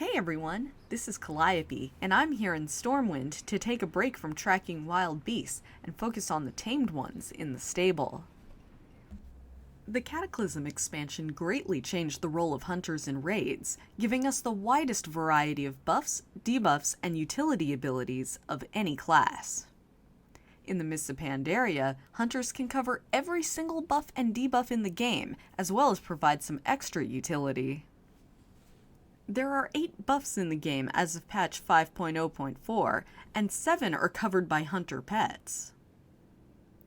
Hey everyone, this is Calliope, and I'm here in Stormwind to take a break from tracking wild beasts and focus on the tamed ones in the stable. The Cataclysm expansion greatly changed the role of hunters in raids, giving us the widest variety of buffs, debuffs, and utility abilities of any class. In the Mists of Pandaria, hunters can cover every single buff and debuff in the game, as well as provide some extra utility. There are 8 buffs in the game as of patch 5.0.4, and 7 are covered by hunter pets.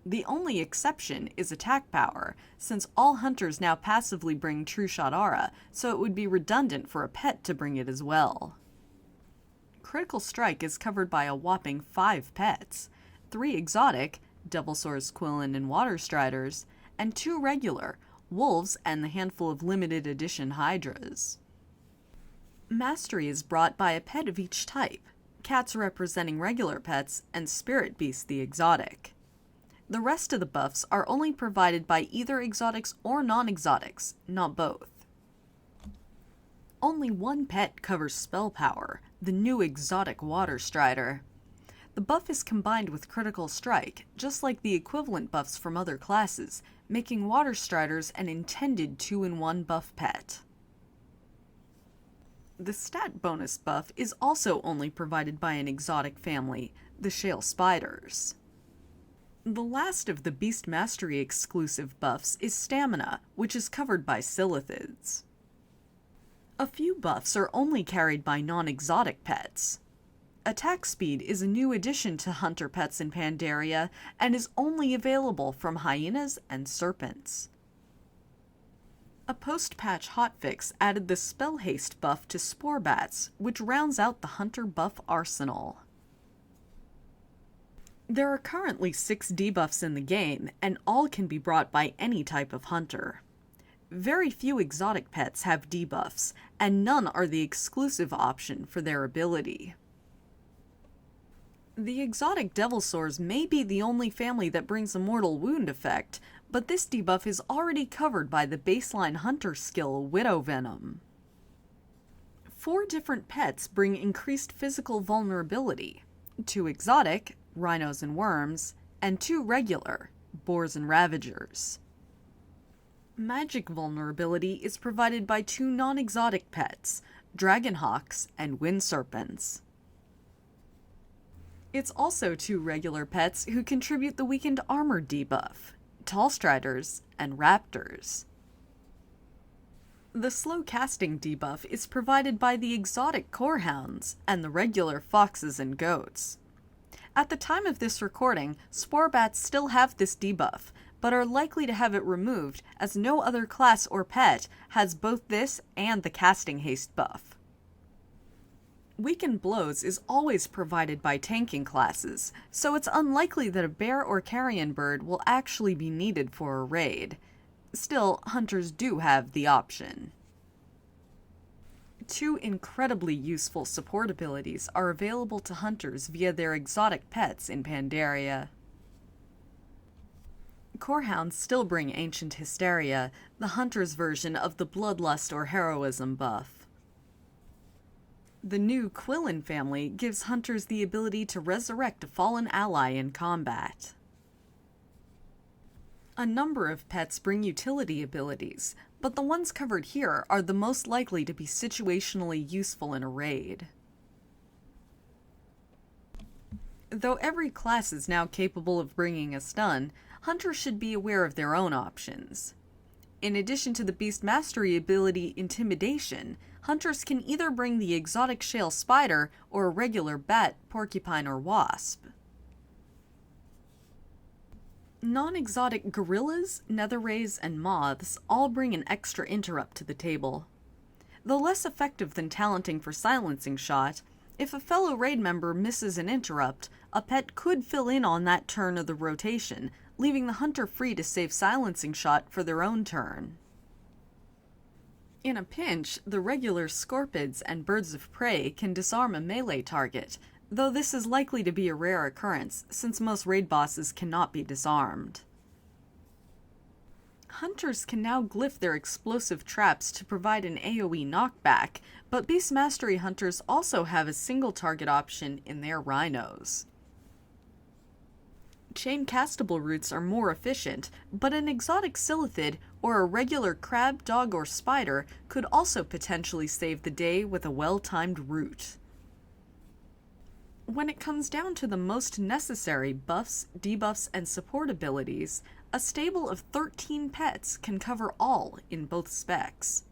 The only exception is attack power, since all hunters now passively bring True Shot Aura, so it would be redundant for a pet to bring it as well. Critical Strike is covered by a whopping 5 pets, 3 exotic, Devilsaurs, Quillen, and Water Striders, and 2 regular, Wolves and the handful of limited edition Hydras. Mastery is brought by a pet of each type, cats representing regular pets and spirit beasts the exotic. The rest of the buffs are only provided by either exotics or non-exotics, not both. Only one pet covers spell power, the new exotic Water Strider. The buff is combined with Critical Strike, just like the equivalent buffs from other classes, making Water Striders an intended 2-in-1 buff pet. The stat bonus buff is also only provided by an exotic family, the Shale Spiders. The last of the Beast Mastery exclusive buffs is Stamina, which is covered by Silithids. A few buffs are only carried by non-exotic pets. Attack Speed is a new addition to hunter pets in Pandaria and is only available from hyenas and serpents. A post-patch hotfix added the Spell Haste buff to Spore Bats, which rounds out the hunter buff arsenal. There are currently 6 debuffs in the game, and all can be brought by any type of hunter. Very few exotic pets have debuffs, and none are the exclusive option for their ability. The exotic Devilsaurs may be the only family that brings a Mortal Wound effect, but this debuff is already covered by the baseline hunter skill Widow Venom. 4 different pets bring increased physical vulnerability, 2 exotic, Rhinos and Worms, and 2 regular, Boars and Ravagers. Magic vulnerability is provided by 2 non-exotic pets, Dragonhawks and Wind Serpents. It's also 2 regular pets who contribute the weakened armor debuff, Tall Striders and Raptors. The slow casting debuff is provided by the exotic Core Hounds and the regular Foxes and Goats. At the time of this recording, Spore Bats still have this debuff, but are likely to have it removed as no other class or pet has both this and the casting haste buff. Weakened Blows is always provided by tanking classes, so it's unlikely that a bear or carrion bird will actually be needed for a raid. Still, hunters do have the option. 2 incredibly useful support abilities are available to hunters via their exotic pets in Pandaria. Core Hounds still bring Ancient Hysteria, the hunter's version of the Bloodlust or Heroism buff. The new Quillen family gives hunters the ability to resurrect a fallen ally in combat. A number of pets bring utility abilities, but the ones covered here are the most likely to be situationally useful in a raid. Though every class is now capable of bringing a stun, hunters should be aware of their own options. In addition to the Beast Mastery ability Intimidation, hunters can either bring the exotic Shale Spider or a regular bat, porcupine, or wasp. Non-exotic gorillas, netherrays, and moths all bring an extra interrupt to the table. Though less effective than talenting for Silencing Shot, if a fellow raid member misses an interrupt, a pet could fill in on that turn of the rotation, leaving the hunter free to save Silencing Shot for their own turn. In a pinch, the regular Scorpids and Birds of Prey can disarm a melee target, though this is likely to be a rare occurrence since most raid bosses cannot be disarmed. Hunters can now glyph their explosive traps to provide an AoE knockback, but Beast Mastery Hunters also have a single target option in their rhinos. Chain castable routes are more efficient, but an exotic Silithid or a regular crab, dog, or spider could also potentially save the day with a well-timed route. When it comes down to the most necessary buffs, debuffs, and support abilities, a stable of 13 pets can cover all in both specs.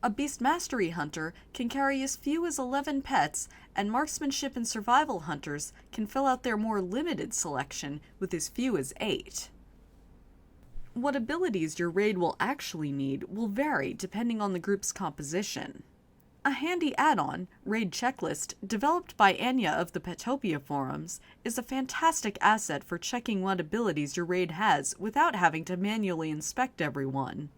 A Beast Mastery Hunter can carry as few as 11 pets, and Marksmanship and Survival Hunters can fill out their more limited selection with as few as 8. What abilities your raid will actually need will vary depending on the group's composition. A handy add-on, Raid Checklist, developed by Anya of the Petopia forums, is a fantastic asset for checking what abilities your raid has without having to manually inspect everyone.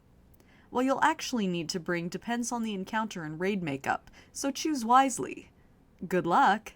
What you'll actually need to bring depends on the encounter and raid makeup, so choose wisely. Good luck!